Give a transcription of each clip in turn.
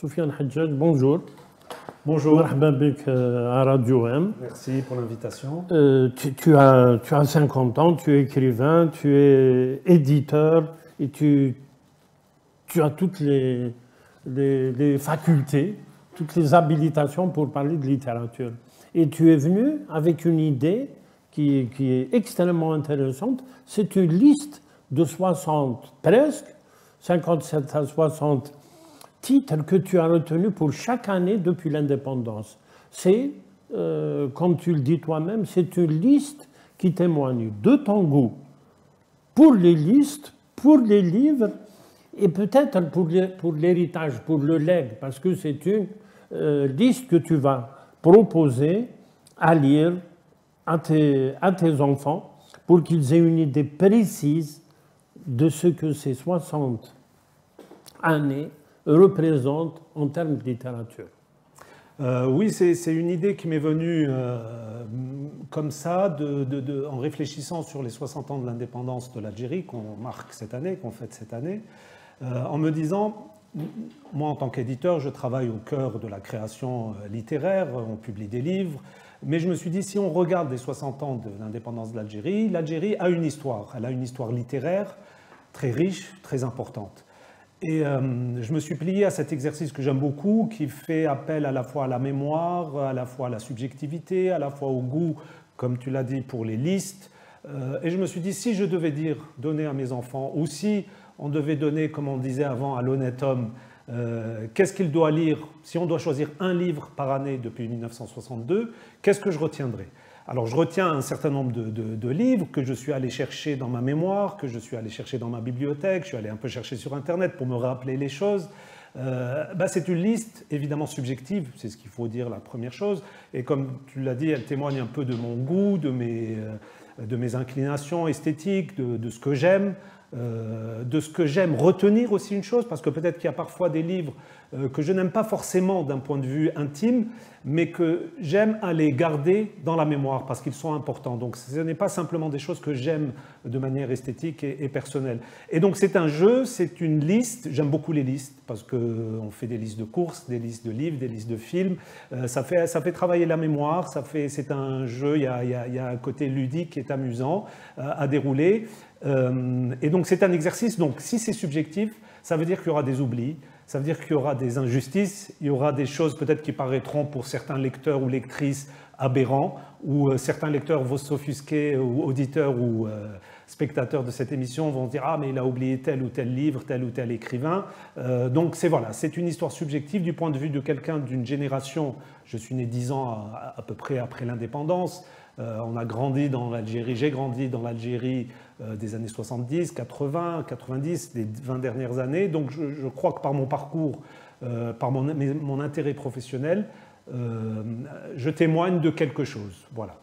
Soufiane Hadjadj, bonjour. Bonjour. Marhaba bik à Radio M. Merci pour l'invitation. Tu as 50 ans, tu es écrivain, tu es éditeur et tu as toutes les facultés, toutes les habilitations pour parler de littérature. Et tu es venu avec une idée qui est extrêmement intéressante. C'est une liste de 60, presque, 57 à 60 titres que tu as retenus pour chaque année depuis l'indépendance. C'est, comme tu le dis toi-même, c'est une liste qui témoigne de ton goût pour les listes, pour les livres et peut-être pour l'héritage, pour le legs, parce que c'est une liste que tu vas proposer à lire à tes enfants pour qu'ils aient une idée précise de ce que ces 60 années représentent en termes de littérature. Oui, c'est une idée qui m'est venue comme ça, en réfléchissant sur les 60 ans de l'indépendance de l'Algérie qu'on marque cette année, qu'on fête cette année, en me disant, moi en tant qu'éditeur, je travaille au cœur de la création littéraire, on publie des livres, mais je me suis dit, si on regarde les 60 ans de l'indépendance de l'Algérie, l'Algérie a une histoire, elle a une histoire littéraire très riche, très importante. Et je me suis plié à cet exercice que j'aime beaucoup, qui fait appel à la fois à la mémoire, à la fois à la subjectivité, à la fois au goût, comme tu l'as dit, pour les listes. Et je me suis dit, si je devais donner à mes enfants, ou si on devait donner, comme on disait avant, à l'honnête homme, qu'est-ce qu'il doit lire, si on doit choisir un livre par année depuis 1962, qu'est-ce que je retiendrais ? Alors je retiens un certain nombre de livres que je suis allé chercher dans ma mémoire, que je suis allé chercher dans ma bibliothèque, je suis allé un peu chercher sur Internet pour me rappeler les choses. C'est une liste évidemment subjective, c'est ce qu'il faut dire la première chose, et comme tu l'as dit, elle témoigne un peu de mon goût, de mes inclinations esthétiques, de ce que j'aime. De ce que j'aime retenir aussi une chose, parce que peut-être qu'il y a parfois des livres que je n'aime pas forcément d'un point de vue intime, mais que j'aime aller garder dans la mémoire parce qu'ils sont importants. Donc ce n'est pas simplement des choses que j'aime de manière esthétique et personnelle. Et donc c'est un jeu, c'est une liste, j'aime beaucoup les listes parce qu'on fait des listes de courses, des listes de livres, des listes de films, ça fait travailler la mémoire, c'est un jeu, il y a un côté ludique qui est amusant à dérouler. Et donc c'est un exercice, donc si c'est subjectif, ça veut dire qu'il y aura des oublis, ça veut dire qu'il y aura des injustices, il y aura des choses peut-être qui paraîtront pour certains lecteurs ou lectrices aberrants, ou certains lecteurs vont s'offusquer, ou auditeurs ou spectateurs de cette émission vont dire « Ah, mais il a oublié tel ou tel livre, tel ou tel écrivain ». Donc c'est une histoire subjective du point de vue de quelqu'un d'une génération, je suis né 10 ans à peu près après l'indépendance, on a grandi dans l'Algérie, j'ai grandi dans l'Algérie des années 70, 80, 90, des 20 dernières années. Donc je crois que par mon parcours, par mon intérêt professionnel, je témoigne de quelque chose. Voilà.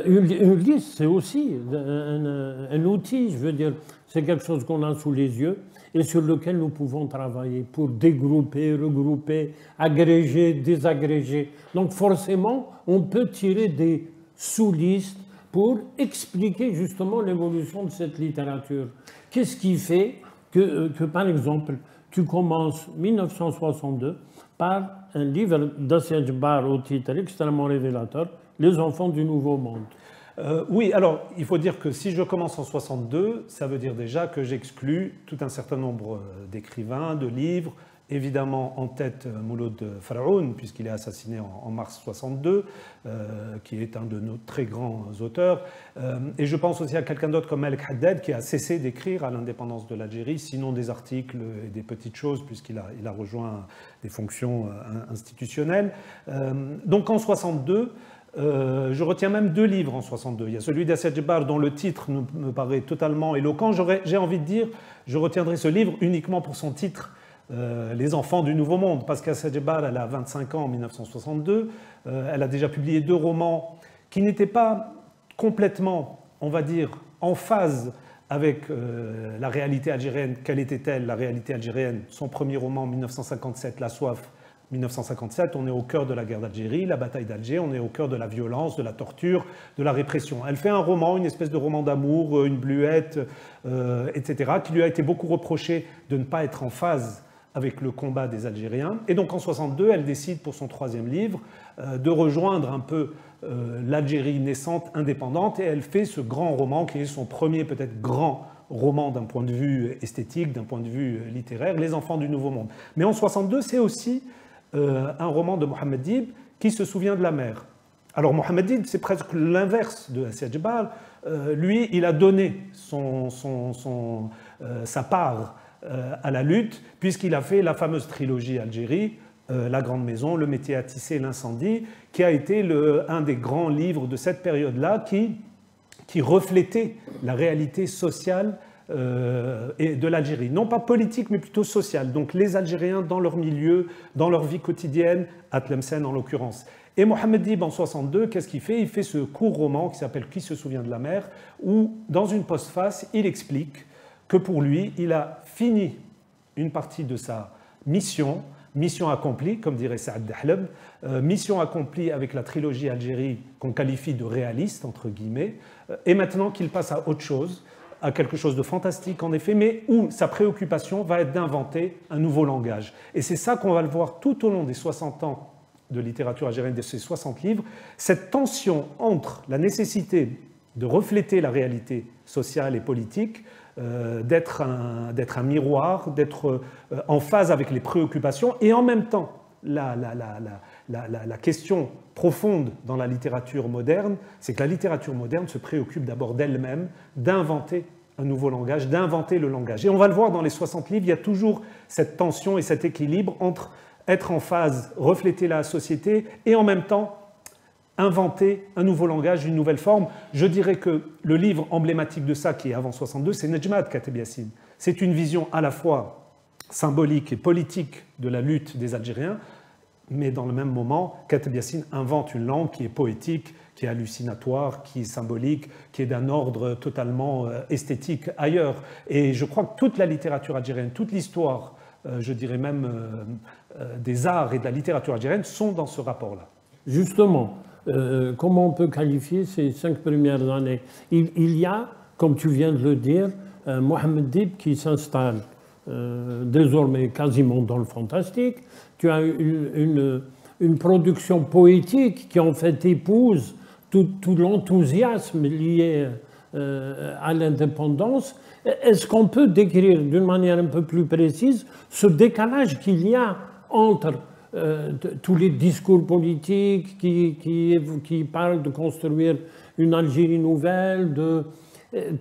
Une liste, c'est aussi un outil, je veux dire, c'est quelque chose qu'on a sous les yeux et sur lequel nous pouvons travailler pour dégrouper, regrouper, agréger, désagréger. Donc forcément, on peut tirer des sous-listes pour expliquer justement l'évolution de cette littérature. Qu'est-ce qui fait que, par exemple, tu commences 1962 par un livre d'Assia Djebar au titre extrêmement révélateur, Les enfants du Nouveau Monde. Oui, alors il faut dire que si je commence en 62, ça veut dire déjà que j'exclus tout un certain nombre d'écrivains, de livres, évidemment en tête Mouloud Faraoun, puisqu'il est assassiné en mars 62, qui est un de nos très grands auteurs. Et je pense aussi à quelqu'un d'autre comme Malek Haddad, qui a cessé d'écrire à l'indépendance de l'Algérie, sinon des articles et des petites choses, puisqu'il a rejoint des fonctions institutionnelles. Donc en 62, je retiens même 2 livres en 62. Il y a celui d'Assia Djebar dont le titre me paraît totalement éloquent. J'ai envie de dire, je retiendrai ce livre uniquement pour son titre, Les enfants du Nouveau Monde, parce qu'Assia Djebar, elle a 25 ans en 1962, elle a déjà publié 2 romans qui n'étaient pas complètement, on va dire, en phase avec la réalité algérienne. Quelle était-elle, la réalité algérienne? Son premier roman, 1957, La Soif, 1957, on est au cœur de la guerre d'Algérie, la bataille d'Alger, on est au cœur de la violence, de la torture, de la répression. Elle fait un roman, une espèce de roman d'amour, une bluette, etc., qui lui a été beaucoup reproché de ne pas être en phase avec le combat des Algériens. Et donc en 1962, elle décide pour son troisième livre de rejoindre un peu l'Algérie naissante, indépendante, et elle fait ce grand roman qui est son premier peut-être grand roman d'un point de vue esthétique, d'un point de vue littéraire, Les Enfants du Nouveau Monde. Mais en 1962, c'est aussi un roman de Mohammed Dib qui se souvient de la mer. Alors Mohammed Dib, c'est presque l'inverse de Assia Djebal. Lui, il a donné sa part à la lutte, puisqu'il a fait la fameuse trilogie Algérie, La Grande Maison, Le métier à tisser, L'Incendie, qui a été un des grands livres de cette période-là qui reflétait la réalité sociale de l'Algérie. Non pas politique, mais plutôt sociale. Donc les Algériens dans leur milieu, dans leur vie quotidienne, à Tlemcen en l'occurrence. Et Mohammed Dib, en 1962, qu'est-ce qu'il fait? Il fait ce court roman qui s'appelle « Qui se souvient de la mer ?», où, dans une postface, il explique que pour lui, il a fini une partie de sa mission accomplie, comme dirait Saad Dahleb, mission accomplie avec la trilogie Algérie qu'on qualifie de réaliste, entre guillemets, et maintenant qu'il passe à autre chose, à quelque chose de fantastique en effet, mais où sa préoccupation va être d'inventer un nouveau langage. Et c'est ça qu'on va le voir tout au long des 60 ans de littérature algérienne, de ces 60 livres, cette tension entre la nécessité de refléter la réalité sociale et politique, d'être un miroir, d'être en phase avec les préoccupations, et en même temps, la question profonde dans la littérature moderne, c'est que la littérature moderne se préoccupe d'abord d'elle-même, d'inventer un nouveau langage, d'inventer le langage. Et on va le voir dans les 60 livres, il y a toujours cette tension et cet équilibre entre être en phase, refléter la société, et en même temps inventer un nouveau langage, une nouvelle forme. Je dirais que le livre emblématique de ça, qui est avant 62, c'est Nejma de Kateb Yassine. C'est une vision à la fois symbolique et politique de la lutte des Algériens, mais dans le même moment, Kateb Yassine invente une langue qui est poétique, qui est hallucinatoire, qui est symbolique, qui est d'un ordre totalement esthétique ailleurs. Et je crois que toute la littérature algérienne, toute l'histoire, je dirais même des arts et de la littérature algérienne sont dans ce rapport-là. Justement, comment on peut qualifier ces 5 premières années? Il y a, comme tu viens de le dire, Mohammed Dib qui s'installe désormais quasiment dans le fantastique. Tu as une production poétique qui en fait épouse tout l'enthousiasme lié à l'indépendance. Est-ce qu'on peut décrire d'une manière un peu plus précise ce décalage qu'il y a entre tous les discours politiques qui parlent de construire une Algérie nouvelle,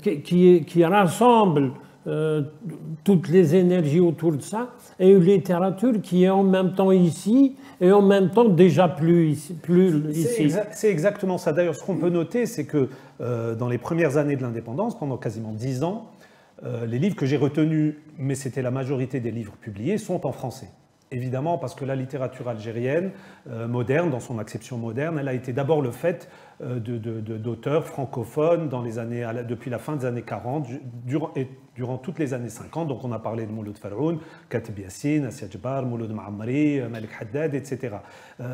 qui rassemble toutes les énergies autour de ça, et une littérature qui est en même temps ici et en même temps déjà plus ici. C'est exactement ça. D'ailleurs, ce qu'on peut noter, c'est que dans les premières années de l'indépendance, pendant quasiment 10 ans, les livres que j'ai retenus, mais c'était la majorité des livres publiés, sont en français. Évidemment, parce que la littérature algérienne moderne, dans son acception moderne, elle a été d'abord le fait d'auteurs francophones depuis la fin des années 40 durant toutes les années 50. Donc on a parlé de Mouloud Faroun, Kateb Yassine, Assia Djebal, Mouloud Ma'ammari, Malik Haddad, etc.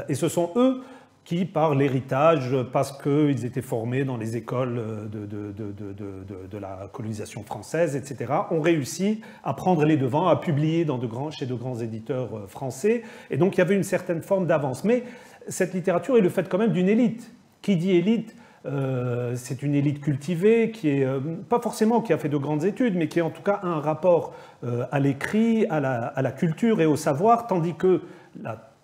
Et ce sont eux qui, par l'héritage, parce qu'ils étaient formés dans les écoles de la colonisation française, etc., ont réussi à prendre les devants, à publier chez de grands éditeurs français. Et donc il y avait une certaine forme d'avance. Mais cette littérature est le fait quand même d'une élite. Qui dit élite, c'est une élite cultivée, qui est pas forcément qui a fait de grandes études, mais qui a en tout cas un rapport à l'écrit, à la culture et au savoir, tandis que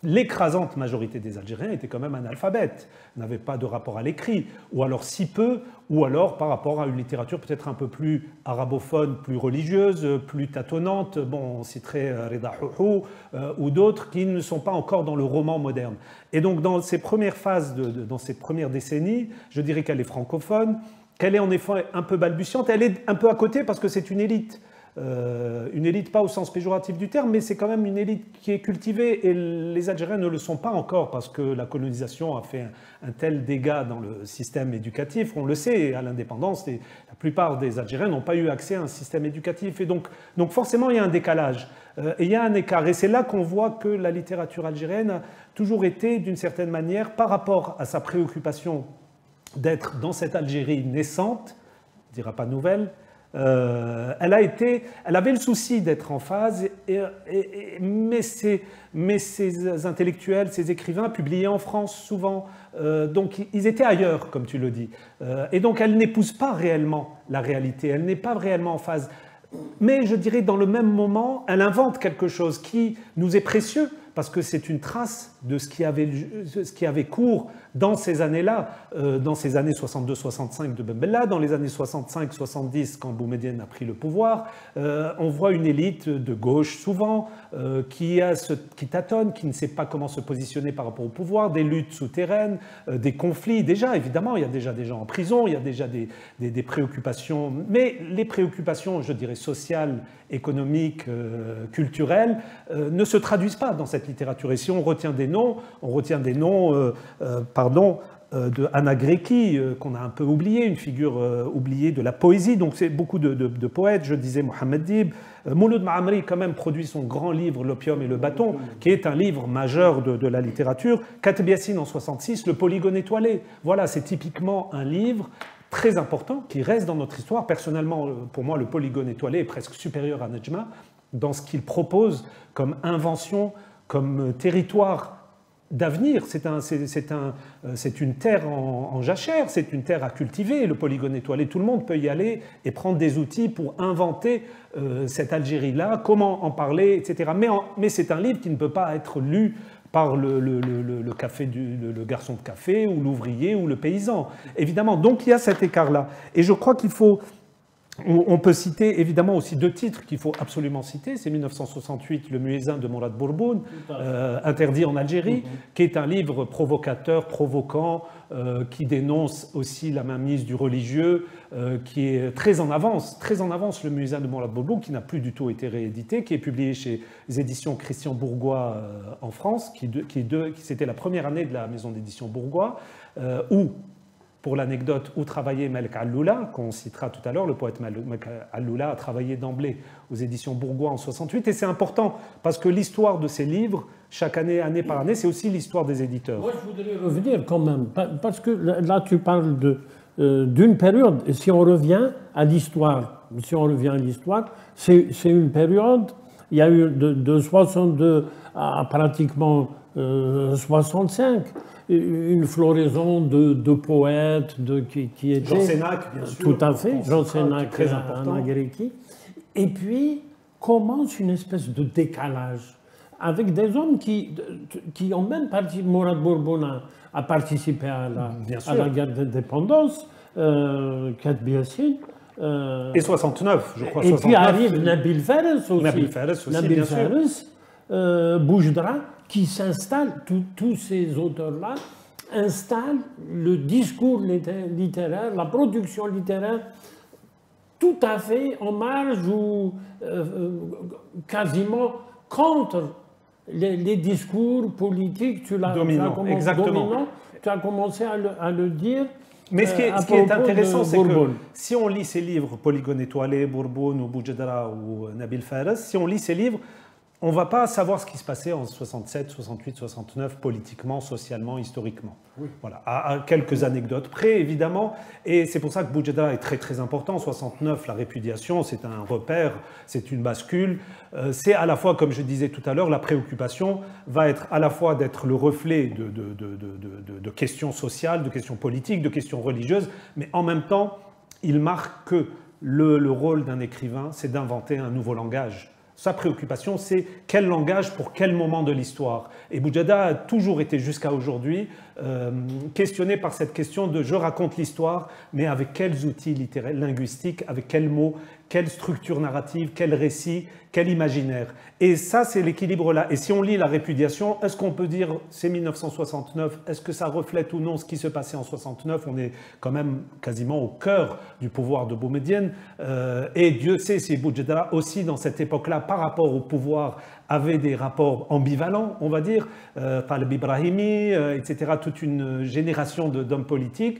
l'écrasante majorité des Algériens étaient quand même analphabètes, n'avaient pas de rapport à l'écrit, ou alors si peu, ou alors par rapport à une littérature peut-être un peu plus arabophone, plus religieuse, plus tâtonnante. Bon, on citerait Reda Houhou ou d'autres qui ne sont pas encore dans le roman moderne. Et donc dans ces premières phases, dans ces premières décennies, je dirais qu'elle est francophone, qu'elle est en effet un peu balbutiante, elle est un peu à côté parce que c'est une élite. Une élite pas au sens péjoratif du terme, mais c'est quand même une élite qui est cultivée et les Algériens ne le sont pas encore parce que la colonisation a fait un tel dégât dans le système éducatif. On le sait, à l'indépendance, la plupart des Algériens n'ont pas eu accès à un système éducatif et donc forcément il y a un décalage et il y a un écart. Et c'est là qu'on voit que la littérature algérienne a toujours été d'une certaine manière, par rapport à sa préoccupation d'être dans cette Algérie naissante, on ne dira pas nouvelle, Elle avait le souci d'être en phase, mais ces intellectuels, ces écrivains publiaient en France souvent, donc ils étaient ailleurs, comme tu le dis. Et donc elle n'épouse pas réellement la réalité, elle n'est pas réellement en phase. Mais je dirais, dans le même moment, elle invente quelque chose qui nous est précieux, parce que c'est une trace de ce qui avait cours dans ces années-là, dans ces années 62-65 de Ben Bella, dans les années 65-70 quand Boumedienne a pris le pouvoir. On voit une élite de gauche souvent qui tâtonne, qui ne sait pas comment se positionner par rapport au pouvoir, des luttes souterraines, des conflits. Déjà, évidemment, il y a déjà des gens en prison, il y a déjà des préoccupations, mais les préoccupations, je dirais, sociales, économiques, culturelles, ne se traduisent pas dans cette littérature. Et si on retient des noms, de Anna Grecki, qu'on a un peu oublié, une figure oubliée de la poésie. Donc c'est beaucoup de poètes, je disais Mohamed Dib. Mouloud Maamri quand même produit son grand livre L'opium et le bâton, qui est un livre majeur de la littérature. Kateb Yassine en 66, Le polygone étoilé. Voilà, c'est typiquement un livre très important qui reste dans notre histoire. Personnellement, pour moi, le polygone étoilé est presque supérieur à Nejma dans ce qu'il propose comme invention, comme territoire d'avenir. C'est une terre en jachère, c'est une terre à cultiver, le polygone étoilé. Tout le monde peut y aller et prendre des outils pour inventer cette Algérie-là, comment en parler, etc. Mais c'est un livre qui ne peut pas être lu par le garçon de café ou l'ouvrier ou le paysan. Évidemment, donc il y a cet écart-là. Et je crois qu'il faut... On peut citer évidemment aussi deux titres qu'il faut absolument citer. C'est 1968, Le Muezzin de Mourad Bourboun, interdit en Algérie, qui est un livre provocateur, provoquant, qui dénonce aussi la mainmise du religieux, qui est très en avance, Le Muezzin de Mourad Bourboun, qui n'a plus du tout été réédité, qui est publié chez les éditions Christian Bourgois en France, c'était la première année de la maison d'édition Bourgois, où, pour l'anecdote, où travaillait Melk Alloula, qu'on citera tout à l'heure, le poète Melk Alloula a travaillé d'emblée aux éditions Bourgois en 68, et c'est important parce que l'histoire de ces livres, chaque année, année par année, c'est aussi l'histoire des éditeurs. Moi, je voudrais revenir quand même, parce que là, tu parles d'une période, et si on revient à l'histoire, c'est une période, il y a eu de 62 à pratiquement 65, une floraison de poètes qui étaient... Jean Sénac, bien sûr. Tout à fait, Jean Sénac, très important. Anna Grecki. Et puis commence une espèce de décalage avec des hommes qui ont même participé. Mourad Bourboun a participé à la guerre d'indépendance, Kateb Yassine. Et 69, je crois. Et 69. Puis arrive Nabil Fares aussi. Nabil Fares, Boujdra, qui s'installe, tous ces auteurs-là installent le discours littéraire, la production littéraire, tout à fait en marge ou quasiment contre les discours politiques. Tu as commencé à le dire. Mais ce qui est intéressant, c'est que si on lit ces livres, Polygone étoilé, Bourboun ou Boujdra ou Nabil Fares, si on lit ces livres, on ne va pas savoir ce qui se passait en 67, 68, 69, politiquement, socialement, historiquement. Oui. Voilà. À quelques anecdotes près, évidemment. Et c'est pour ça que Boujdra est très, très important. En 69, la répudiation, c'est un repère, c'est une bascule. C'est à la fois, comme je disais tout à l'heure, la préoccupation va être à la fois d'être le reflet de questions sociales, de questions politiques, de questions religieuses, mais en même temps, il marque que le rôle d'un écrivain, c'est d'inventer un nouveau langage. Sa préoccupation, c'est quel langage pour quel moment de l'histoire. Et Boujdra a toujours été, jusqu'à aujourd'hui, questionné par cette question de « je raconte l'histoire, mais avec quels outils littéraires, linguistiques, avec quels mots, quelle structure narrative, quel récit, quel imaginaire ». Et ça, c'est l'équilibre-là. Et si on lit la répudiation, est-ce qu'on peut dire c'est 1969 ? Est-ce que ça reflète ou non ce qui se passait en 69 ? On est quand même quasiment au cœur du pouvoir de Boumedienne. Et Dieu sait si Boujdra aussi, dans cette époque-là, par rapport au pouvoir, avait des rapports ambivalents, on va dire, Taleb Ibrahimi, etc., toute une génération d'hommes politiques.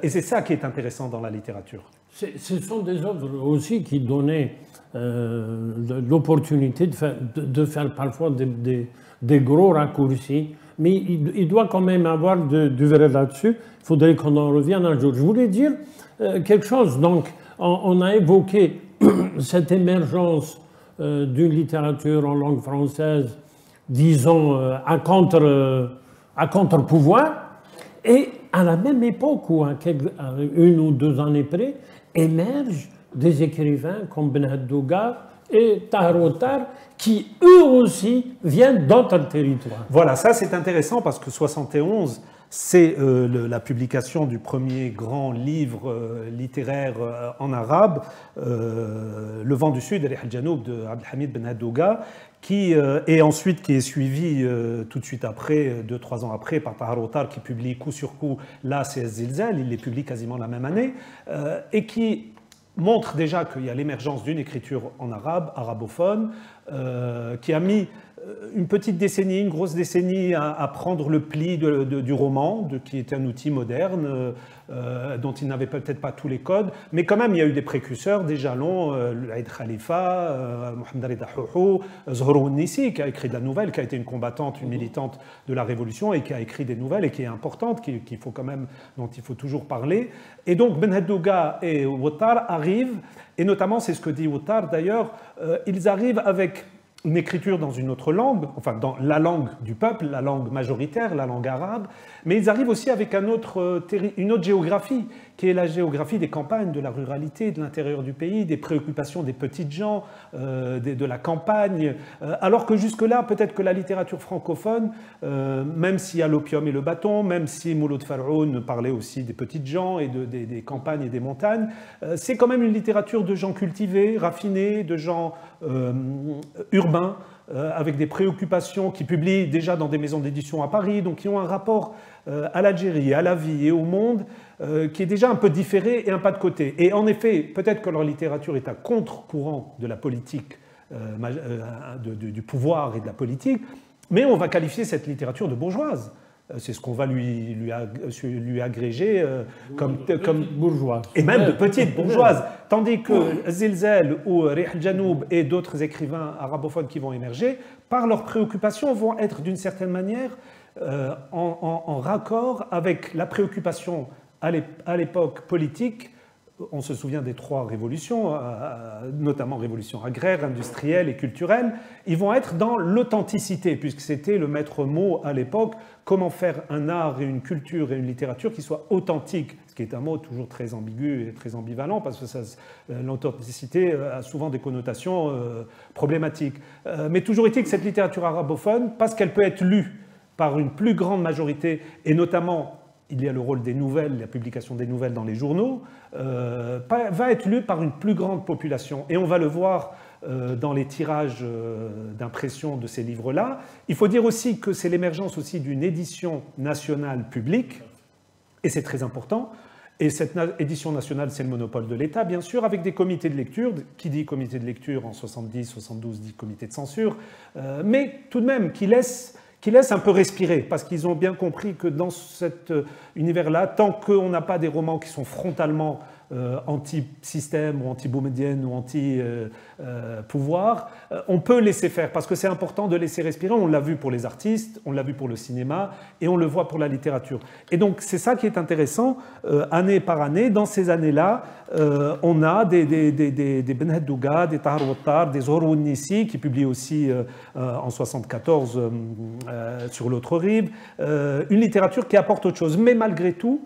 Et c'est ça qui est intéressant dans la littérature. Ce sont des œuvres aussi qui donnaient l'opportunité de faire parfois des gros raccourcis mais il doit quand même avoir du vrai là-dessus. Il faudrait qu'on en revienne un jour. Je voulais dire quelque chose. Donc, on a évoqué cette émergence d'une littérature en langue française, disons, à contre-pouvoir, et à la même époque, ou à une ou deux années près, émergent des écrivains comme Ben Haddouga et Tahar Ouattar, qui eux aussi viennent d'autres territoires. Voilà, ça c'est intéressant parce que 71, c'est la publication du premier grand livre littéraire en arabe, Le vent du Sud, Al-Janoub de Abdelhamid Ben Haddouga, et ensuite qui est suivi tout de suite après, 2-3 ans après, par Tahar Ouattar, qui publie coup sur coup Là, c'est Zilzal, il les publie quasiment la même année, et qui montre déjà qu'il y a l'émergence d'une écriture en arabe, arabophone, qui a mis une petite décennie, une grosse décennie à prendre le pli du roman, qui est un outil moderne, dont il n'avait peut-être pas tous les codes, mais quand même il y a eu des précurseurs, des jalons, Aïd Khalifa, Mohamed Rida Houhou, Zohrou Nissi, qui a écrit de la nouvelle, qui a été une combattante, une militante de la Révolution, et qui a écrit des nouvelles, et qui est importante, dont il faut toujours parler. Et donc Ben Haddouga et Ouattar arrivent, et notamment c'est ce que dit Ouattar d'ailleurs, ils arrivent avec une écriture dans une autre langue, enfin dans la langue du peuple, la langue majoritaire, la langue arabe, mais ils arrivent aussi avec une autre géographie, qui est la géographie des campagnes, de la ruralité, de l'intérieur du pays, des préoccupations des petites gens, de la campagne, alors que jusque-là, peut-être que la littérature francophone, même s'il y a l'opium et le bâton, même si Mouloud Farhoun parlait aussi des petites gens et des campagnes et des montagnes, c'est quand même une littérature de gens cultivés, raffinés, de gens urbains, avec des préoccupations, qui publient déjà dans des maisons d'édition à Paris, donc qui ont un rapport à l'Algérie, à la vie et au monde qui est déjà un peu différé et un pas de côté. Et en effet, peut-être que leur littérature est à contre-courant de la politique, du pouvoir et de la politique, mais on va qualifier cette littérature de bourgeoise. C'est ce qu'on va lui agréger comme bourgeoise. Et même de petite bourgeoise. Tandis que Zilzal ou Rih al-Janoub et d'autres écrivains arabophones qui vont émerger, par leurs préoccupations, vont être d'une certaine manière en raccord avec la préoccupation à l'époque politique. On se souvient des 3 révolutions, notamment révolution agraire, industrielle et culturelle. Ils vont être dans l'authenticité, puisque c'était le maître mot à l'époque. Comment faire un art et une culture et une littérature qui soient authentiques, ce qui est un mot toujours très ambigu et très ambivalent, parce que l'authenticité a souvent des connotations problématiques. Mais toujours est-il que cette littérature arabophone, parce qu'elle peut être lue par une plus grande majorité, et notamment il y a le rôle des nouvelles, la publication des nouvelles dans les journaux, va être lue par une plus grande population. Et on va le voir dans les tirages d'impression de ces livres-là. Il faut dire aussi que c'est l'émergence aussi d'une édition nationale publique, et c'est très important. Et cette édition nationale, c'est le monopole de l'État, bien sûr, avec des comités de lecture. Qui dit comité de lecture en 70, 72 dit comité de censure, mais tout de même qui laisse un peu respirer, parce qu'ils ont bien compris que dans cet univers-là, tant qu'on n'a pas des romans qui sont frontalement anti-système ou anti-boumedienne ou anti-pouvoir, on peut laisser faire, parce que c'est important de laisser respirer. On l'a vu pour les artistes, on l'a vu pour le cinéma, et on le voit pour la littérature. Et donc c'est ça qui est intéressant, année par année. Dans ces années-là, on a des Ben Haddouga, des Tahar Ouattar, des Zohrou Nissi, qui publient aussi en 1974 sur l'autre rive, une littérature qui apporte autre chose. Mais malgré tout,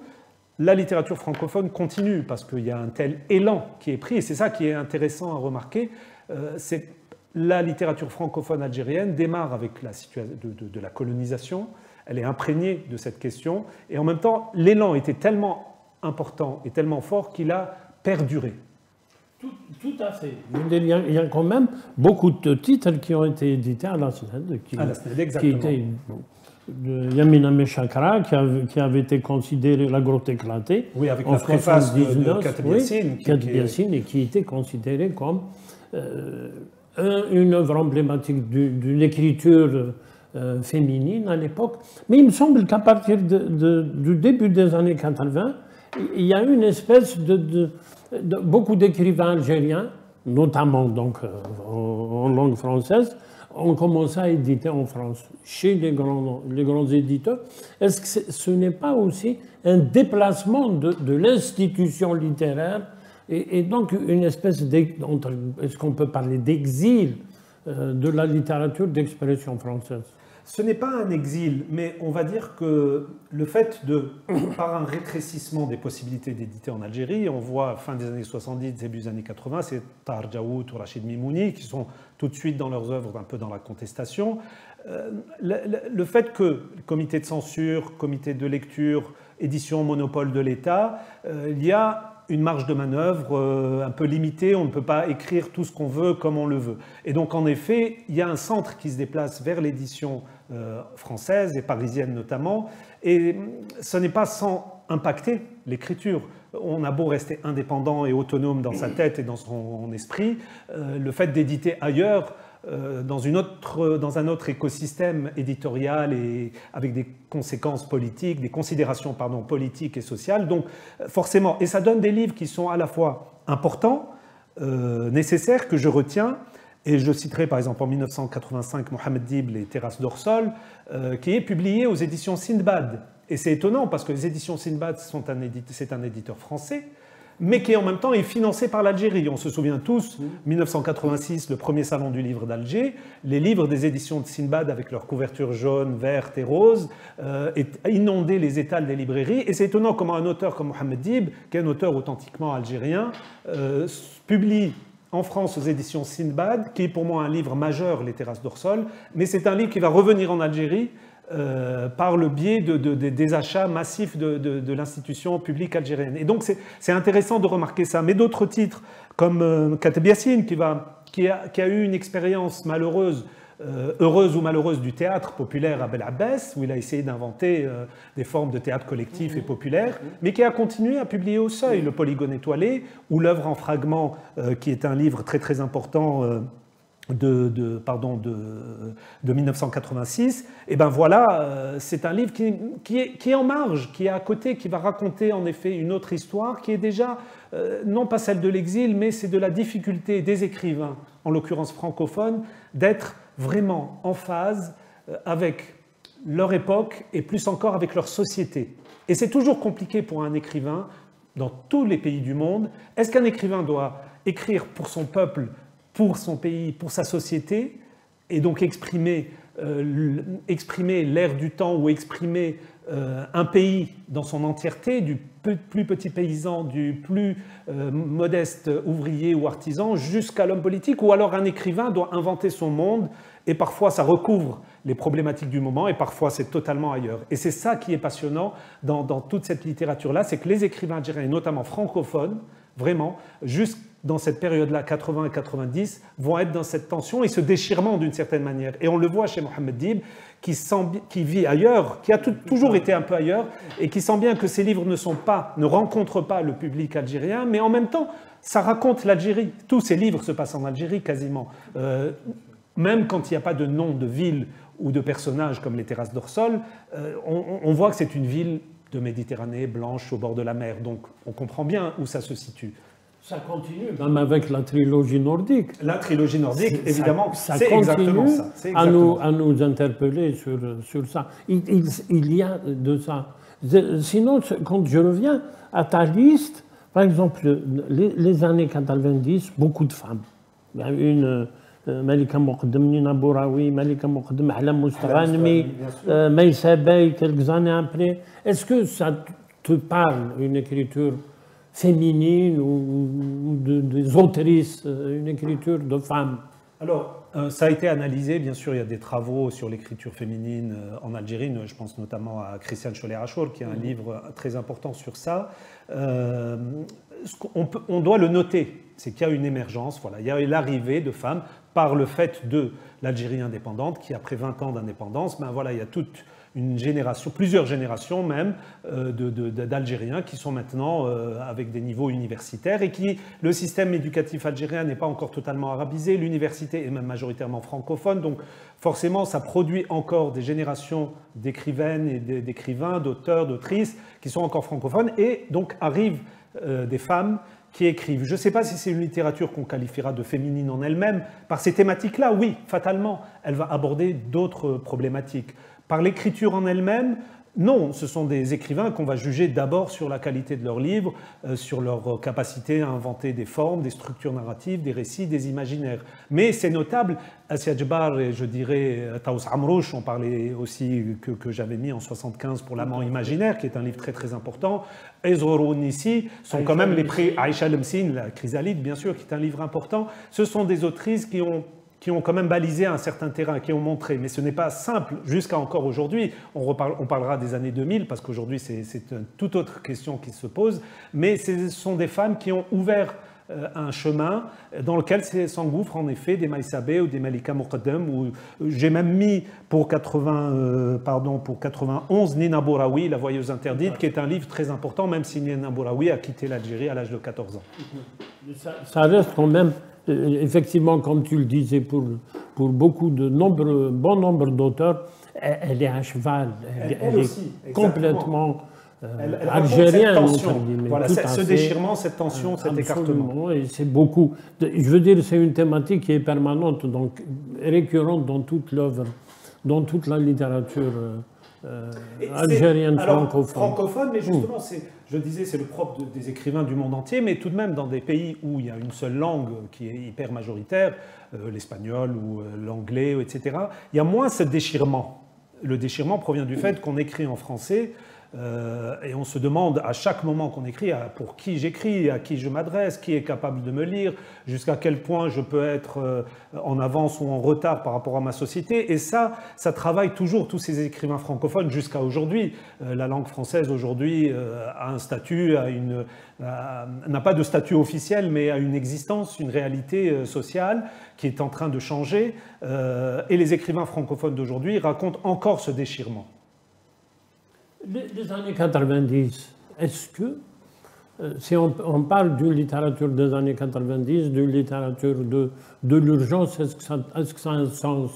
la littérature francophone continue, parce qu'il y a un tel élan qui est pris, et c'est ça qui est intéressant à remarquer, c'est que la littérature francophone algérienne démarre avec la situation de la colonisation, elle est imprégnée de cette question, et en même temps, l'élan était tellement important et tellement fort qu'il a perduré. Tout à fait. Il y a quand même beaucoup de titres qui ont été édités à la SNED, qui étaient de Yamina Meshakra, qui avait été considéré La Grotte éclatée, oui, avec la préface de Kateb Yassine, et qui était considéré comme une œuvre emblématique d'une écriture féminine à l'époque. Mais il me semble qu'à partir du début des années 80, il y a une espèce de beaucoup d'écrivains algériens, notamment donc en langue française, ont commencé à éditer en France, chez les grands éditeurs. Est-ce que ce n'est pas aussi un déplacement de l'institution littéraire et donc une espèce est-ce qu'on peut parler d'exil de la littérature d'expression française? Ce n'est pas un exil, mais on va dire que le fait par un rétrécissement des possibilités d'éditer en Algérie, on voit fin des années 70, début des années 80, c'est Tahar Djaout ou Rachid Mimouni qui sont tout de suite dans leurs œuvres un peu dans la contestation. Le fait que le comité de censure, comité de lecture, édition, monopole de l'État, il y a une marge de manœuvre un peu limitée, on ne peut pas écrire tout ce qu'on veut comme on le veut. Et donc en effet, il y a un centre qui se déplace vers l'édition française et parisienne notamment, et ce n'est pas sans impacter l'écriture. On a beau rester indépendant et autonome dans sa tête et dans son esprit, le fait d'éditer ailleurs, dans un autre écosystème éditorial et avec des conséquences politiques, des considérations politiques et sociales. Donc forcément, et ça donne des livres qui sont à la fois importants, nécessaires, que je retiens, et je citerai par exemple en 1985 Mohamed Dib, Les Terrasses d'Orsol, qui est publié aux éditions Sindbad. Et c'est étonnant parce que les éditions Sindbad, c'est un éditeur français, mais qui en même temps est financé par l'Algérie. On se souvient tous, 1986, le premier salon du livre d'Alger, les livres des éditions de Sindbad avec leur couverture jaune, verte et rose inondaient les étals des librairies. Et c'est étonnant comment un auteur comme Mohamed Dib, qui est un auteur authentiquement algérien, publie en France aux éditions Sindbad, qui est pour moi un livre majeur, Les Terrasses d'Orsol, mais c'est un livre qui va revenir en Algérie par le biais des achats massifs de l'institution publique algérienne. Et donc c'est intéressant de remarquer ça. Mais d'autres titres, comme Kateb Yassine, qui a eu une expérience malheureuse, heureuse ou malheureuse, du théâtre populaire à Bel Abbès, où il a essayé d'inventer des formes de théâtre collectif et populaire, mais qui a continué à publier au Seuil, Le Polygone étoilé, ou L'œuvre en fragments, qui est un livre très très important de 1986, et ben voilà, c'est un livre qui est en marge, qui est à côté, qui va raconter en effet une autre histoire, qui est déjà, non pas celle de l'exil, mais c'est de la difficulté des écrivains, en l'occurrence francophones, d'être vraiment en phase avec leur époque et plus encore avec leur société. Et c'est toujours compliqué pour un écrivain, dans tous les pays du monde. Est-ce qu'un écrivain doit écrire pour son peuple, pour son pays, pour sa société, et donc exprimer l'ère du temps ou exprimer un pays dans son entièreté, du plus petit paysan, du plus modeste ouvrier ou artisan, jusqu'à l'homme politique, ou alors un écrivain doit inventer son monde, et parfois ça recouvre les problématiques du moment, et parfois c'est totalement ailleurs. Et c'est ça qui est passionnant dans toute cette littérature-là, c'est que les écrivains algériens, et notamment francophones, vraiment, juste dans cette période-là, 80 et 90, vont être dans cette tension et ce déchirement d'une certaine manière. Et on le voit chez Mohamed Dib, qui vit ailleurs, qui a toujours été un peu ailleurs, et qui sent bien que ses livres ne rencontrent pas le public algérien, mais en même temps, ça raconte l'Algérie. Tous ses livres se passent en Algérie quasiment. Même quand il n'y a pas de nom de ville ou de personnage comme Les Terrasses d'Orsol, on voit que c'est une ville de Méditerranée, blanche, au bord de la mer. Donc on comprend bien où ça se situe. Ça continue, même avec la trilogie nordique. La trilogie nordique, évidemment, c'est exactement ça. À nous interpeller sur ça. Il y a de ça. Sinon, quand je reviens à ta liste, par exemple, les années 90, beaucoup de femmes. Il y a une Malika Moqdem, Nina Bouraoui, Malika Moqdem, Ahlam Moustaghanmi, Maïssa Bey, quelques années après. Est-ce que ça te parle, une écriture féminine ou des autrices, une écriture de femmes? Alors, ça a été analysé, bien sûr, il y a des travaux sur l'écriture féminine en Algérie, je pense notamment à Christiane Scholler-Achour, qui a un livre très important sur ça. On doit le noter, c'est qu'il y a une émergence, voilà, il y a l'arrivée de femmes par le fait de l'Algérie indépendante, qui après 20 ans d'indépendance, ben voilà, il y a toute une génération, plusieurs générations même, d'Algériens qui sont maintenant avec des niveaux universitaires et qui, le système éducatif algérien n'est pas encore totalement arabisé, l'université est même majoritairement francophone, donc forcément ça produit encore des générations d'écrivaines et d'écrivains, d'auteurs, d'autrices qui sont encore francophones, et donc arrivent des femmes qui écrivent. Je ne sais pas si c'est une littérature qu'on qualifiera de féminine en elle-même. Par ces thématiques-là, oui, fatalement, elle va aborder d'autres problématiques. Par l'écriture en elle-même, non, ce sont des écrivains qu'on va juger d'abord sur la qualité de leurs livres, sur leur capacité à inventer des formes, des structures narratives, des récits, des imaginaires. Mais c'est notable, Assia Djebar et je dirais Taous Amrouche, on parlait aussi que j'avais mis en 75 pour L'amant imaginaire, qui est un livre très très important. Ezrou Nissi sont quand même les prix. Aïcha Lemsine, la chrysalide, bien sûr, qui est un livre important. Ce sont des autrices qui ont quand même balisé un certain terrain, qui ont montré. Mais ce n'est pas simple jusqu'à encore aujourd'hui. On parlera des années 2000, parce qu'aujourd'hui, c'est une toute autre question qui se pose. Mais ce sont des femmes qui ont ouvert un chemin dans lequel s'engouffrent en effet des Maïsabé ou des Malika Muqaddam. Ou j'ai même mis pour 91 Nina Bouraoui, La voyeuse interdite, qui est un livre très important, même si Nina Bouraoui a quitté l'Algérie à l'âge de 14 ans. Ça reste quand même, effectivement, comme tu le disais, pour beaucoup bon nombre d'auteurs, elle est à cheval. Elle aussi, est complètement elle algérienne. Voilà, ce déchirement, cette tension, cet écartement. Et c'est beaucoup. Je veux dire, c'est une thématique qui est permanente, donc récurrente dans toute l'œuvre, dans toute la littérature algérienne francophone. Mais justement, je disais, c'est le propre des écrivains du monde entier, mais tout de même dans des pays où il y a une seule langue qui est hyper majoritaire, l'espagnol ou l'anglais, etc., il y a moins ce déchirement. Le déchirement provient du fait qu'on écrit en français et on se demande à chaque moment qu'on écrit pour qui j'écris, à qui je m'adresse, qui est capable de me lire, jusqu'à quel point je peux être en avance ou en retard par rapport à ma société. Et ça travaille toujours tous ces écrivains francophones jusqu'à aujourd'hui. La langue française aujourd'hui a un statut, n'a pas de statut officiel, mais a une existence, une réalité sociale qui est en train de changer. Et les écrivains francophones d'aujourd'hui racontent encore ce déchirement. Les années 90, est-ce que, si on parle d'une littérature des années 90, d'une littérature de l'urgence, est-ce que ça a un sens?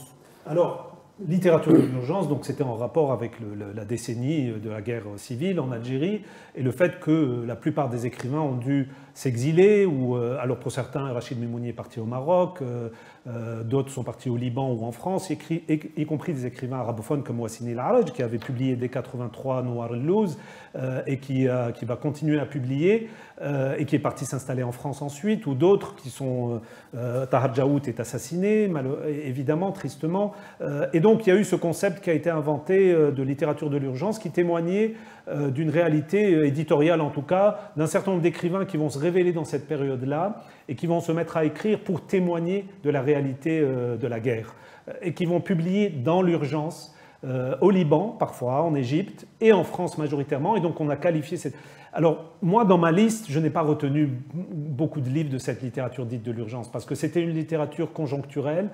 Alors, littérature de l'urgence, donc c'était en rapport avec la décennie de la guerre civile en Algérie et le fait que la plupart des écrivains ont dû s'exiler, ou alors pour certains, Rachid Mimouni est parti au Maroc, d'autres sont partis au Liban ou en France, y compris des écrivains arabophones comme Wassini El-Araj, qui avait publié dès 83 Noir el-Louz et qui va continuer à publier et qui est parti s'installer en France ensuite, ou d'autres qui sont... Tahar Djaout est assassiné, évidemment, tristement. Et donc il y a eu ce concept qui a été inventé de littérature de l'urgence qui témoignait d'une réalité éditoriale, en tout cas, d'un certain nombre d'écrivains qui vont se révéler dans cette période-là et qui vont se mettre à écrire pour témoigner de la réalité de la guerre et qui vont publier dans l'urgence au Liban, parfois, en Égypte et en France majoritairement. Et donc on a qualifié cette... Alors moi, dans ma liste, je n'ai pas retenu beaucoup de livres de cette littérature dite de l'urgence parce que c'était une littérature conjoncturelle,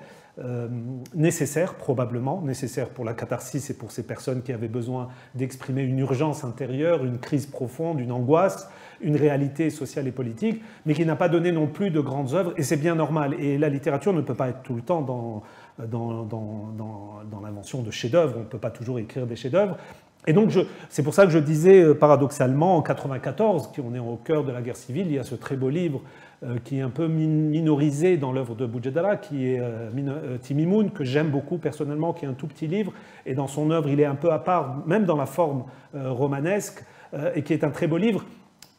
nécessaire probablement, nécessaire pour la catharsis et pour ces personnes qui avaient besoin d'exprimer une urgence intérieure, une crise profonde, une angoisse, une réalité sociale et politique, mais qui n'a pas donné non plus de grandes œuvres, et c'est bien normal. Et la littérature ne peut pas être tout le temps dans l'invention de chefs-d'œuvre, on ne peut pas toujours écrire des chefs-d'œuvre. Et donc, c'est pour ça que je disais, paradoxalement, en 1994, on est au cœur de la guerre civile, il y a ce très beau livre qui est un peu minorisé dans l'œuvre de Boujedara, qui est Timimoun, que j'aime beaucoup personnellement, qui est un tout petit livre, et dans son œuvre, il est un peu à part, même dans la forme romanesque, et qui est un très beau livre.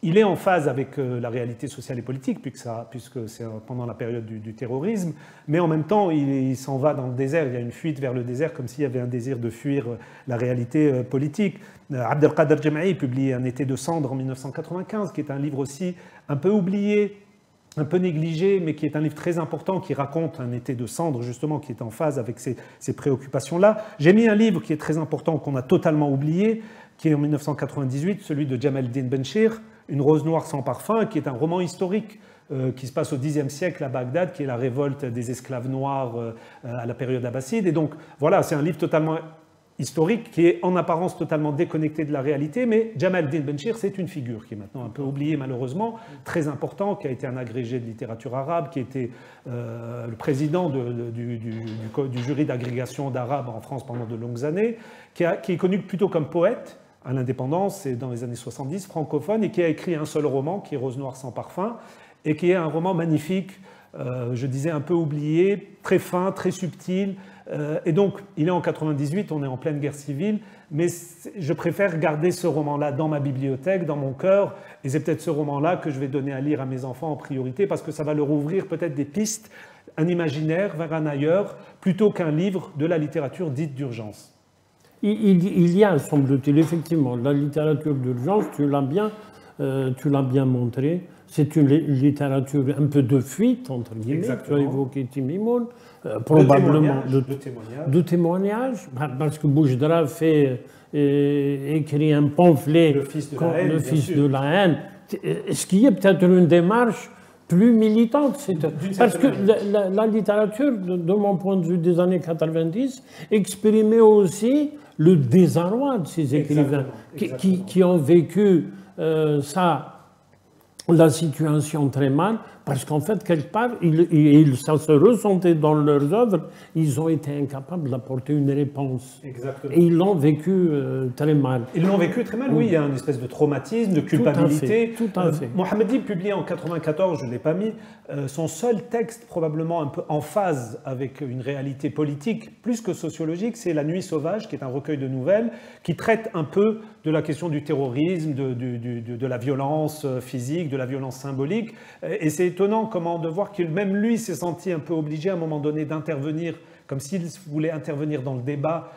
Il est en phase avec la réalité sociale et politique, puisque c'est pendant la période du terrorisme, mais en même temps, il s'en va dans le désert, il y a une fuite vers le désert, comme s'il y avait un désir de fuir la réalité politique. Abdelkader Jemaï publie Un été de cendres en 1995, qui est un livre aussi un peu oublié, un peu négligé, mais qui est un livre très important, qui raconte un été de cendres, justement, qui est en phase avec ces préoccupations-là. J'ai mis un livre qui est très important, qu'on a totalement oublié, qui est en 1998, celui de Jamal el-Din Benchir, Une rose noire sans parfum, qui est un roman historique qui se passe au Xe siècle à Bagdad, qui est la révolte des esclaves noirs à la période abbasside. Et donc, voilà, c'est un livre totalement historique qui est en apparence totalement déconnecté de la réalité, mais Jamal el-Din Benchir, c'est une figure qui est maintenant un peu oubliée malheureusement, très important, qui a été un agrégé de littérature arabe, qui était le président du jury d'agrégation d'arabe en France pendant de longues années, qui est connu plutôt comme poète, à l'indépendance, c'est dans les années 70, francophone, et qui a écrit un seul roman, qui est Rose noire sans parfum, et qui est un roman magnifique, je disais un peu oublié, très fin, très subtil. Et donc, il est en 98, on est en pleine guerre civile, mais je préfère garder ce roman-là dans ma bibliothèque, dans mon cœur, et c'est peut-être ce roman-là que je vais donner à lire à mes enfants en priorité, parce que ça va leur ouvrir peut-être des pistes, un imaginaire vers un ailleurs, plutôt qu'un livre de la littérature dite d'urgence. Il y a, semble-t-il, effectivement, la littérature d'urgence, tu l'as bien montré, c'est une littérature un peu de fuite, entre guillemets. Exactement. Tu as évoqué Timimoun, probablement de témoignage, parce que Boujdara écrit un pamphlet, Le fils de la haine, ce qui est peut-être une démarche plus militante. Parce que la littérature, de mon point de vue des années 90, exprimait aussi le désarroi de ces écrivains qui ont vécu la situation très mal, parce qu'en fait, quelque part, ça se ressentait dans leurs œuvres, ils ont été incapables d'apporter une réponse. Exactement. Et ils l'ont vécu très mal. Ils l'ont vécu très mal, oui, il y a une espèce de traumatisme, de culpabilité. Tout à fait. Mohammadi publié en 1994, je ne l'ai pas mis, son seul texte probablement un peu en phase avec une réalité politique, plus que sociologique, c'est La Nuit sauvage, qui est un recueil de nouvelles, qui traite un peu de la question du terrorisme, de la violence physique, de la violence symbolique. Et c'est étonnant comment de voir que même lui s'est senti un peu obligé à un moment donné d'intervenir, comme s'il voulait intervenir dans le débat,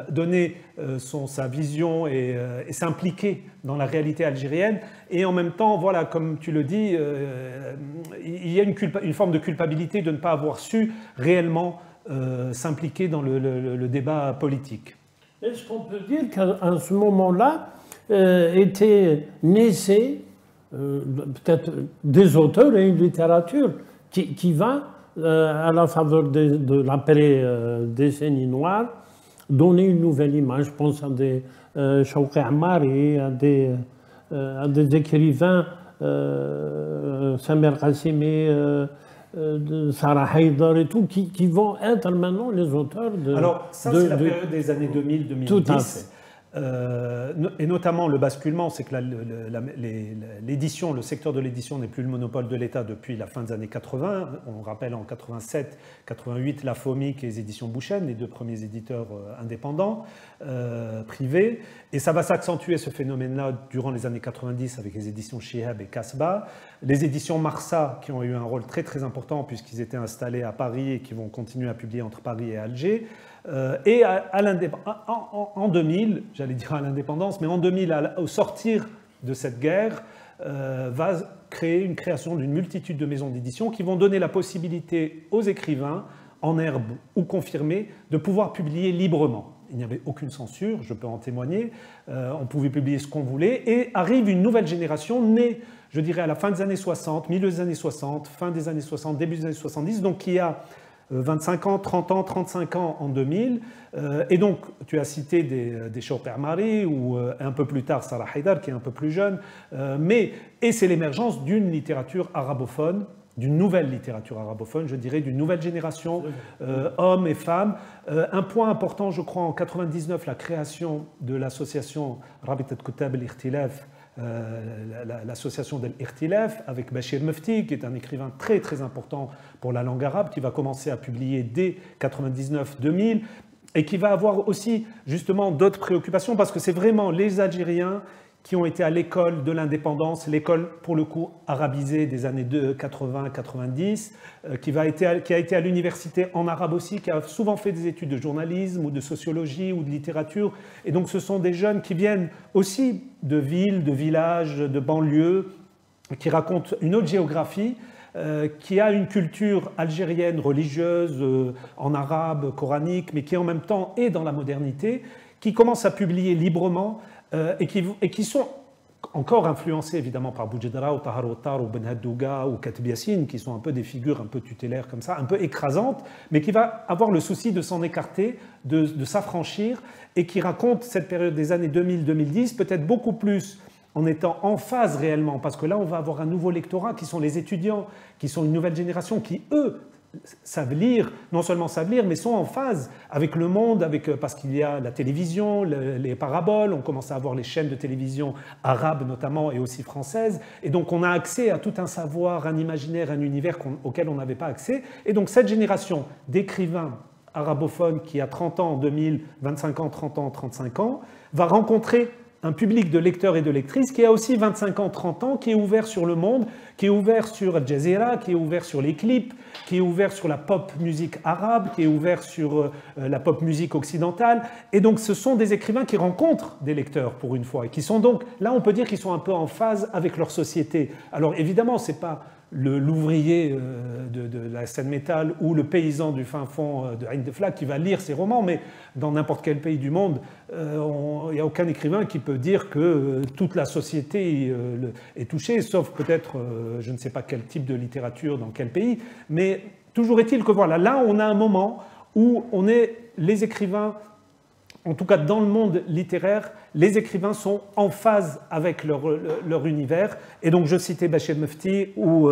donner sa vision et s'impliquer dans la réalité algérienne. Et en même temps, voilà, comme tu le dis, il y a une forme de culpabilité de ne pas avoir su réellement s'impliquer dans le débat politique. Est-ce qu'on peut dire qu'à ce moment-là, étaient naissés peut-être des auteurs et une littérature qui va, à la faveur de l'après-décennie noire, donner une nouvelle image. Je pense à des Chouki Ammari, à des écrivains, Samir Qassimi, Sarah Haïdar et tout, qui vont être maintenant les auteurs de... Alors, ça, c'est la période des années 2000-2010. Tout à fait. Et notamment le basculement, c'est que l'édition, le secteur de l'édition n'est plus le monopole de l'État depuis la fin des années 80. On rappelle en 87-88 la FOMIC et les éditions Bouchen, les deux premiers éditeurs indépendants, privés. Et ça va s'accentuer ce phénomène-là durant les années 90 avec les éditions Shihab et Kasbah. Les éditions Marsa qui ont eu un rôle très très important puisqu'ils étaient installés à Paris et qui vont continuer à publier entre Paris et Alger. Et en 2000, j'allais dire à l'indépendance, mais en 2000, au sortir de cette guerre, va créer une création d'une multitude de maisons d'édition qui vont donner la possibilité aux écrivains, en herbe ou confirmés, de pouvoir publier librement. Il n'y avait aucune censure, je peux en témoigner, on pouvait publier ce qu'on voulait, et arrive une nouvelle génération née, je dirais, à la fin des années 60, milieu des années 60, fin des années 60, début des années 70, donc qui a 25 ans, 30 ans, 35 ans en 2000. Et donc, tu as cité des Chouki Ammari ou un peu plus tard Sarah Haïdar, qui est un peu plus jeune. Et c'est l'émergence d'une littérature arabophone, d'une nouvelle littérature arabophone, je dirais, d'une nouvelle génération, hommes et femmes. Un point important, je crois, en 99, la création de l'association Rabitat Kutab al-Ikhtilaf, l'association de l'Irtilaf avec Bachir Mufti, qui est un écrivain très très important pour la langue arabe, qui va commencer à publier dès 99-2000 et qui va avoir aussi justement d'autres préoccupations parce que c'est vraiment les Algériens qui ont été à l'école de l'indépendance, l'école pour le coup arabisée des années 80-90, qui a été à l'université en arabe aussi, qui a souvent fait des études de journalisme ou de sociologie ou de littérature. Et donc ce sont des jeunes qui viennent aussi de villes, de villages, de banlieues, qui racontent une autre géographie, qui a une culture algérienne religieuse, en arabe, coranique, mais qui en même temps est dans la modernité, qui commence à publier librement, et qui sont encore influencés évidemment par Boujdara ou Tahar Ottar ou Ben Haddouga ou Katib Yassine, qui sont un peu des figures un peu tutélaires comme ça, un peu écrasantes, mais qui va avoir le souci de s'en écarter, de s'affranchir, et qui raconte cette période des années 2000-2010 peut-être beaucoup plus en étant en phase réellement, parce que là on va avoir un nouveau lectorat qui sont les étudiants, qui sont une nouvelle génération, qui eux savent lire, non seulement savent lire, mais sont en phase avec le monde, parce qu'il y a la télévision, les paraboles, on commence à avoir les chaînes de télévision arabes notamment et aussi françaises, et donc on a accès à tout un savoir, un imaginaire, un univers auquel on n'avait pas accès. Et donc cette génération d'écrivains arabophones qui a 30 ans en 2000, 25 ans, 30 ans, 35 ans, va rencontrer un public de lecteurs et de lectrices qui a aussi 25 ans, 30 ans, qui est ouvert sur le monde, qui est ouvert sur Al Jazeera, qui est ouvert sur les clips, qui est ouvert sur la pop musique arabe, qui est ouvert sur la pop musique occidentale. Et donc ce sont des écrivains qui rencontrent des lecteurs pour une fois, et qui sont donc, là on peut dire qu'ils sont un peu en phase avec leur société. Alors évidemment, c'est pas l'ouvrier de la scène métal ou le paysan du fin fond de Ain Defla qui va lire ses romans, mais dans n'importe quel pays du monde, il n'y a aucun écrivain qui peut dire que toute la société est touchée, sauf peut-être, je ne sais pas quel type de littérature dans quel pays, mais toujours est-il que voilà, là on a un moment où on est les écrivains, en tout cas dans le monde littéraire, les écrivains sont en phase avec leur univers. Et donc je citais Bachir Mefti, ou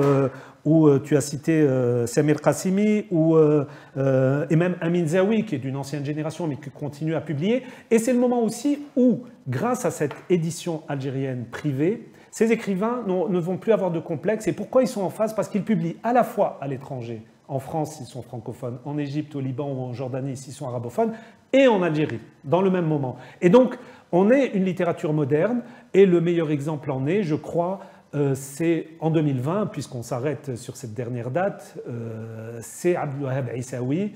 tu as cité Samir Qassimi, et même Amin Zawi, qui est d'une ancienne génération, mais qui continue à publier. Et c'est le moment aussi où, grâce à cette édition algérienne privée, ces écrivains ne vont plus avoir de complexe. Et pourquoi ils sont en phase? Parce qu'ils publient à la fois à l'étranger, en France s'ils sont francophones, en Égypte, au Liban ou en Jordanie s'ils sont arabophones, et en Algérie, dans le même moment. Et donc, on est une littérature moderne, et le meilleur exemple en est, je crois, c'est en 2020, puisqu'on s'arrête sur cette dernière date, c'est Abdelwahab Issaoui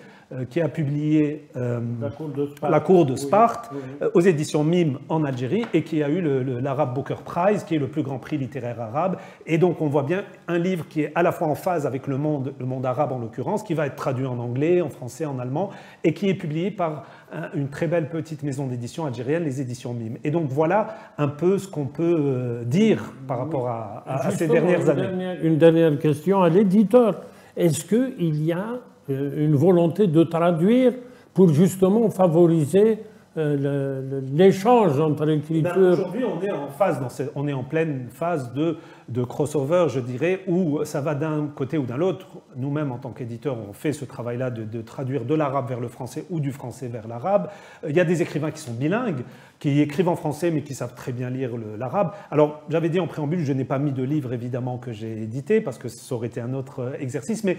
qui a publié La Cour de Sparte aux éditions Mime en Algérie et qui a eu l'Arab Booker Prize, qui est le plus grand prix littéraire arabe. Et donc on voit bien un livre qui est à la fois en phase avec le monde arabe en l'occurrence, qui va être traduit en anglais, en français, en allemand, et qui est publié par une très belle petite maison d'édition algérienne, les éditions Mime. Et donc voilà un peu ce qu'on peut dire par rapport à ces dernières années. Une dernière question à l'éditeur. Est-ce qu'il y a une volonté de traduire pour justement favoriser l'échange entre l'écriture? Aujourd'hui, on est en phase, on est en pleine phase de crossover, je dirais, où ça va d'un côté ou d'un l'autre. Nous-mêmes, en tant qu'éditeurs, on fait ce travail-là de traduire de l'arabe vers le français ou du français vers l'arabe. Il y a des écrivains qui sont bilingues, qui écrivent en français mais qui savent très bien lire l'arabe. Alors, j'avais dit en préambule, je n'ai pas mis de livre évidemment que j'ai édité parce que ça aurait été un autre exercice, mais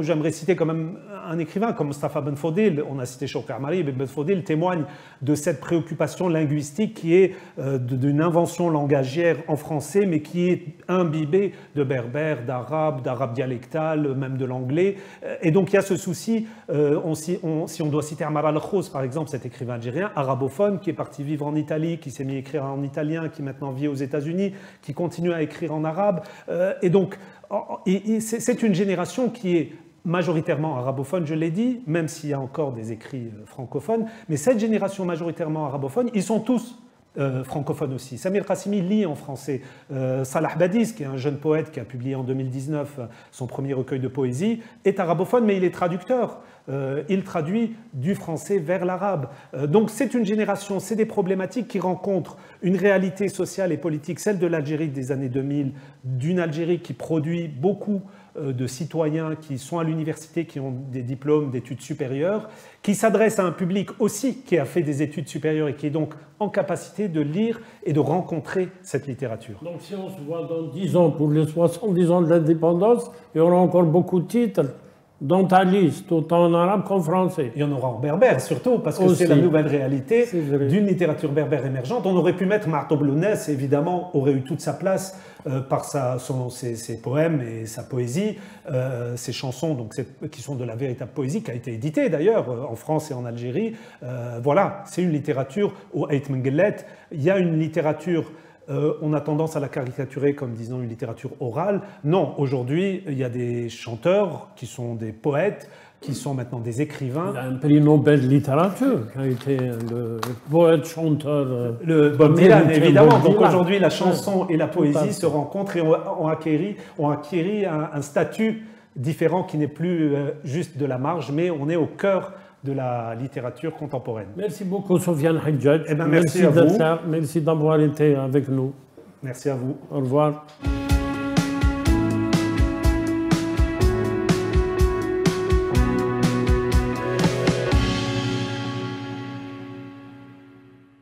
j'aimerais citer quand même un écrivain comme Mustafa Ben Fodil. On a cité Chouka Amari, Ben Fodil témoigne de cette préoccupation linguistique qui est d'une invention langagière en français, mais qui est imbibée de berbère, d'arabe dialectal, même de l'anglais. Et donc il y a ce souci, si on doit citer Amar al-Khous, par exemple, cet écrivain algérien, arabophone, qui est parti vivre en Italie, qui s'est mis à écrire en italien, qui maintenant vit aux États-Unis, qui continue à écrire en arabe. Et donc c'est une génération qui est majoritairement arabophone, je l'ai dit, même s'il y a encore des écrits francophones, mais cette génération majoritairement arabophone, ils sont tous francophones aussi. Samir Qassimi lit en français. Salah Badiz, qui est un jeune poète qui a publié en 2019 son premier recueil de poésie, est arabophone, mais il est traducteur. Il traduit du français vers l'arabe. Donc c'est une génération, c'est des problématiques qui rencontrent une réalité sociale et politique, celle de l'Algérie des années 2000, d'une Algérie qui produit beaucoup de citoyens qui sont à l'université, qui ont des diplômes d'études supérieures, qui s'adressent à un public aussi qui a fait des études supérieures et qui est donc en capacité de lire et de rencontrer cette littérature. Donc si on se voit dans 10 ans pour les 70 ans de l'indépendance, il y aura encore beaucoup de titres dans ta liste, autant en arabe qu'en français. Il y en aura en berbère surtout, parce que aussi, c'est la nouvelle réalité d'une littérature berbère émergente. On aurait pu mettre Martob Lounès, évidemment, aurait eu toute sa place par ses poèmes et sa poésie, ses chansons donc, qui sont de la véritable poésie, qui a été éditée d'ailleurs en France et en Algérie. Voilà, c'est une littérature au Ait Mengellet. Il y a une littérature... on a tendance à la caricaturer comme disant une littérature orale. Non, aujourd'hui, il y a des chanteurs qui sont des poètes, qui sont maintenant des écrivains. Il y a un prix Nobel de littérature qui a été le poète-chanteur. Le Bob Dylan, évidemment. Donc aujourd'hui, la chanson et la poésie se rencontrent et ont acquéri un statut différent qui n'est plus juste de la marge, mais on est au cœur de la littérature contemporaine. Merci beaucoup, Sofiane Hadjadj. Merci à vous. Merci d'avoir été avec nous. Merci à vous. Au revoir.